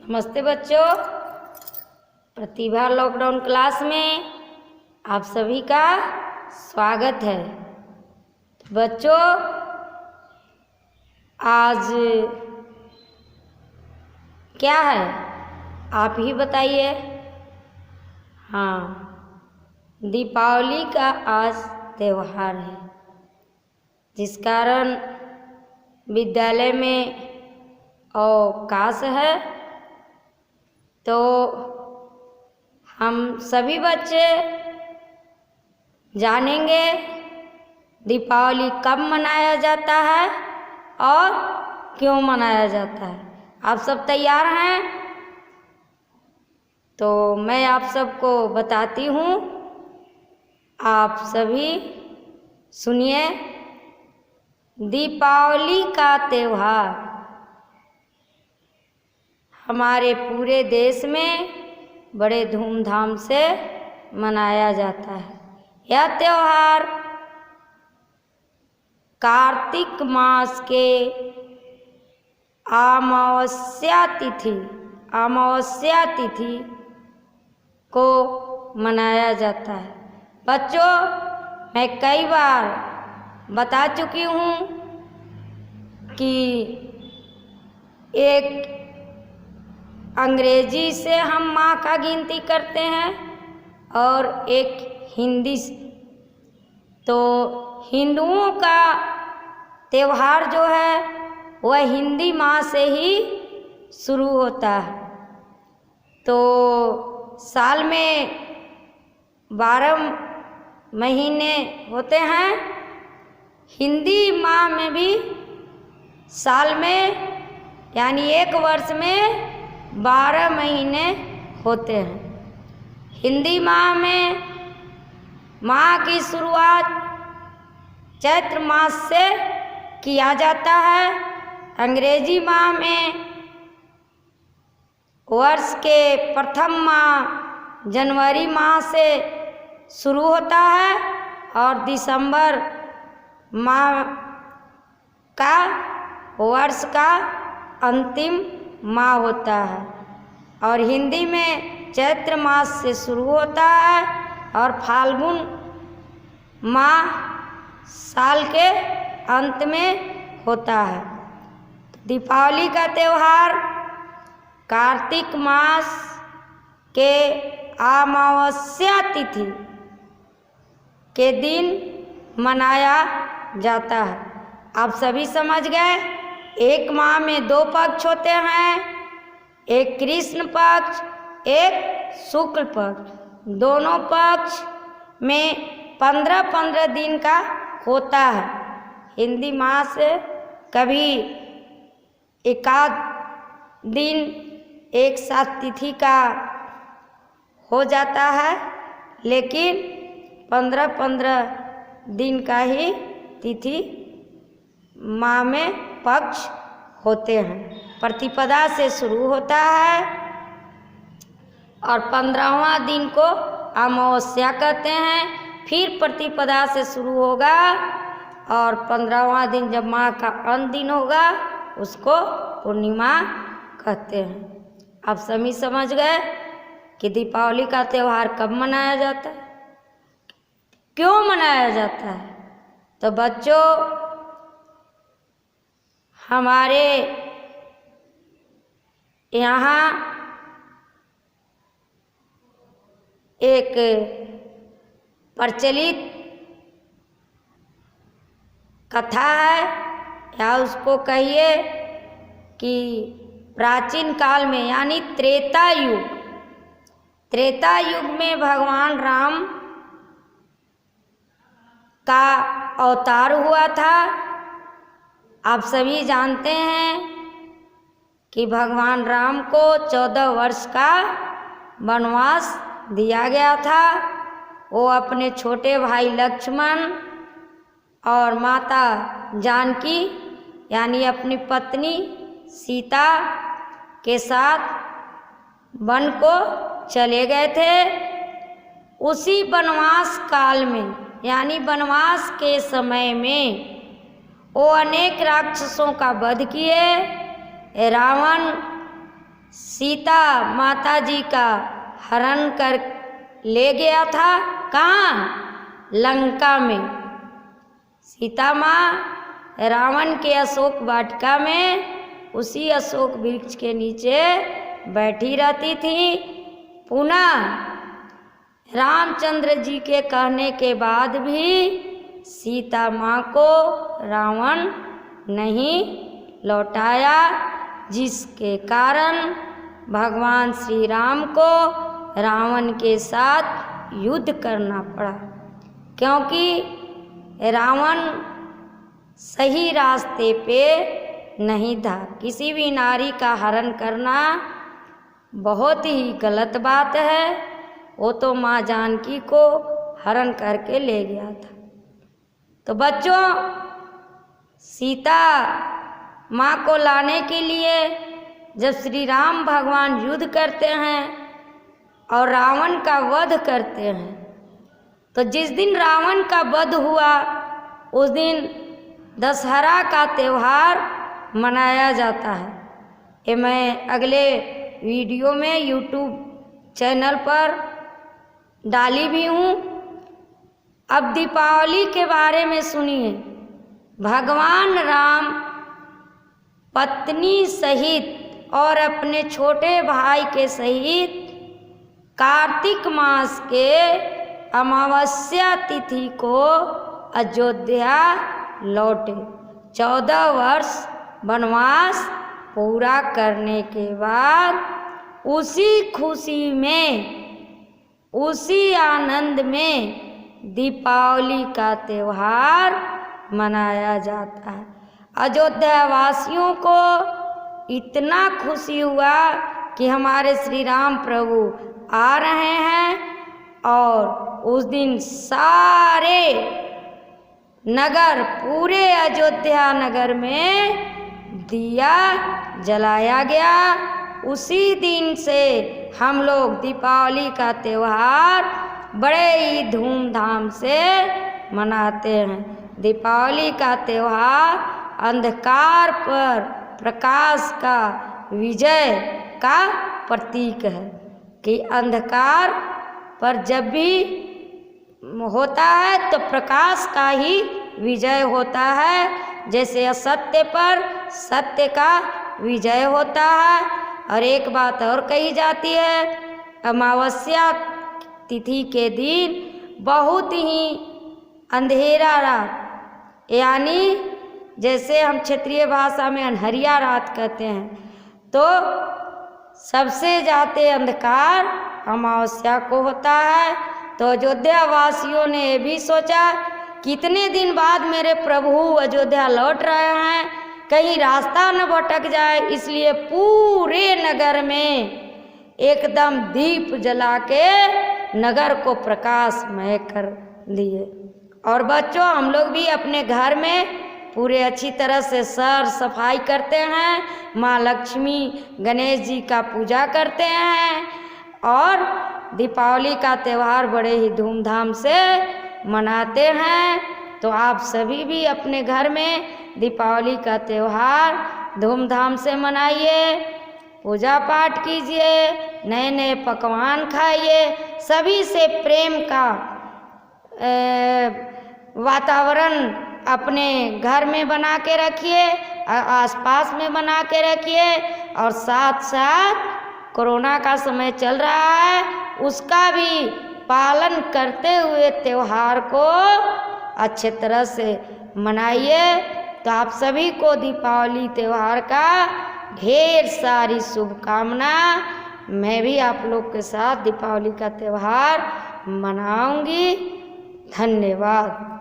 नमस्ते बच्चों, प्रतिभा lockdown class में आप सभी का स्वागत है। बच्चों, आज क्या है आप ही बताइए। हाँ, दीपावली का आज त्यौहार है, जिस कारण विद्यालय में अवकाश है। तो हम सभी बच्चे जानेंगे दीपावली कब मनाया जाता है और क्यों मनाया जाता है। आप सब तैयार हैं? तो मैं आप सबको बताती हूँ, आप सभी सुनिए। दीपावली का त्यौहार हमारे पूरे देश में बड़े धूमधाम से मनाया जाता है। यह त्यौहार कार्तिक मास के अमावस्या तिथि को मनाया जाता है। बच्चों, मैं कई बार बता चुकी हूँ कि एक अंग्रेजी से हम माह का गिनती करते हैं और एक हिंदी से। तो हिंदुओं का त्यौहार जो है वह हिंदी माह से ही शुरू होता है। तो साल में 12 महीने होते हैं। हिंदी माह में भी साल में यानी एक वर्ष में 12 महीने होते हैं। हिंदी माह में माह की शुरुआत चैत्र मास से किया जाता है। अंग्रेजी माह में वर्ष के प्रथम माह जनवरी माह से शुरू होता है और दिसंबर माह का वर्ष का अंतिम माह होता है। और हिंदी में चैत्र मास से शुरू होता है और फाल्गुन माह साल के अंत में होता है। दीपावली का त्यौहार कार्तिक मास के अमावस्या तिथि के दिन मनाया जाता है। आप सभी समझ गए। एक माह में 2 पक्ष होते हैं, एक कृष्ण पक्ष, एक शुक्ल पक्ष। दोनों पक्ष में 15-15 दिन का होता है। हिंदी माह से कभी एकाध दिन एक साथ तिथि का हो जाता है, लेकिन 15-15 दिन का ही तिथि माह में पक्ष होते हैं। प्रतिपदा से शुरू होता है और 15वां दिन को अमावस्या कहते हैं। फिर प्रतिपदा से शुरू होगा और 15वां दिन जब माह का अंत दिन होगा उसको पूर्णिमा कहते हैं। आप सभी समझ गए कि दीपावली का त्यौहार कब मनाया जाता है, क्यों मनाया जाता है। तो बच्चों, हमारे यहाँ एक प्रचलित कथा है, या उसको कहिए कि प्राचीन काल में यानी त्रेता युग में भगवान राम का अवतार हुआ था। आप सभी जानते हैं कि भगवान राम को 14 वर्ष का वनवास दिया गया था। वो अपने छोटे भाई लक्ष्मण और माता जानकी यानी अपनी पत्नी सीता के साथ वन को चले गए थे। उसी वनवास काल में यानी वनवास के समय में वो अनेक राक्षसों का वध किए। रावण सीता माता जी का हरण कर ले गया था। कहाँ? लंका में। सीता माँ रावण के अशोक वाटिका में उसी अशोक वृक्ष के नीचे बैठी रहती थी। पुनः रामचंद्र जी के कहने के बाद भी सीता माँ को रावण नहीं लौटाया, जिसके कारण भगवान श्री राम को रावण के साथ युद्ध करना पड़ा, क्योंकि रावण सही रास्ते पे नहीं था। किसी भी नारी का हरण करना बहुत ही गलत बात है। वो तो माँ जानकी को हरण करके ले गया था। तो बच्चों, सीता माँ को लाने के लिए जब श्री राम भगवान युद्ध करते हैं और रावण का वध करते हैं, तो जिस दिन रावण का वध हुआ उस दिन दशहरा का त्यौहार मनाया जाता है। ये मैं अगले वीडियो में यूट्यूब चैनल पर डाली भी हूँ। अब दीपावली के बारे में सुनिए। भगवान राम पत्नी सहित और अपने छोटे भाई के सहित कार्तिक मास के अमावस्या तिथि को अयोध्या लौटे। 14 वर्ष वनवास पूरा करने के बाद उसी खुशी में, उसी आनंद में दीपावली का त्यौहार मनाया जाता है। अयोध्या वासियों को इतना खुशी हुआ कि हमारे श्री राम प्रभु आ रहे हैं, और उस दिन सारे नगर, पूरे अयोध्या नगर में दिया जलाया गया। उसी दिन से हम लोग दीपावली का त्यौहार बड़े ही धूमधाम से मनाते हैं। दीपावली का त्यौहार अंधकार पर प्रकाश का विजय का प्रतीक है, कि अंधकार पर जब भी होता है तो प्रकाश का ही विजय होता है। जैसे असत्य पर सत्य का विजय होता है। और एक बात और कही जाती है, अमावस्या तिथि के दिन बहुत ही अंधेरा रात, यानी जैसे हम क्षेत्रीय भाषा में अन्हरिया रात कहते हैं, तो सबसे ज़्यादा अंधकार अमावस्या को होता है। तो अयोध्या वासियों ने ये भी सोचा, कितने दिन बाद मेरे प्रभु अयोध्या लौट रहे हैं, कहीं रास्ता न भटक जाए, इसलिए पूरे नगर में एकदम दीप जला के नगर को प्रकाशमय कर दिए। और बच्चों, हम लोग भी अपने घर में पूरे अच्छी तरह से सर सफाई करते हैं, माँ लक्ष्मी गणेश जी का पूजा करते हैं, और दीपावली का त्यौहार बड़े ही धूमधाम से मनाते हैं। तो आप सभी भी अपने घर में दीपावली का त्यौहार धूमधाम से मनाइए, पूजा पाठ कीजिए, नए नए पकवान खाइए, सभी से प्रेम का वातावरण अपने घर में बना के रखिए, आसपास में बना के रखिए। और साथ साथ कोरोना का समय चल रहा है, उसका भी पालन करते हुए त्यौहार को अच्छे तरह से मनाइए। तो आप सभी को दीपावली त्यौहार का ढेर सारी शुभकामना। मैं भी आप लोग के साथ दीपावली का त्यौहार मनाऊंगी। धन्यवाद।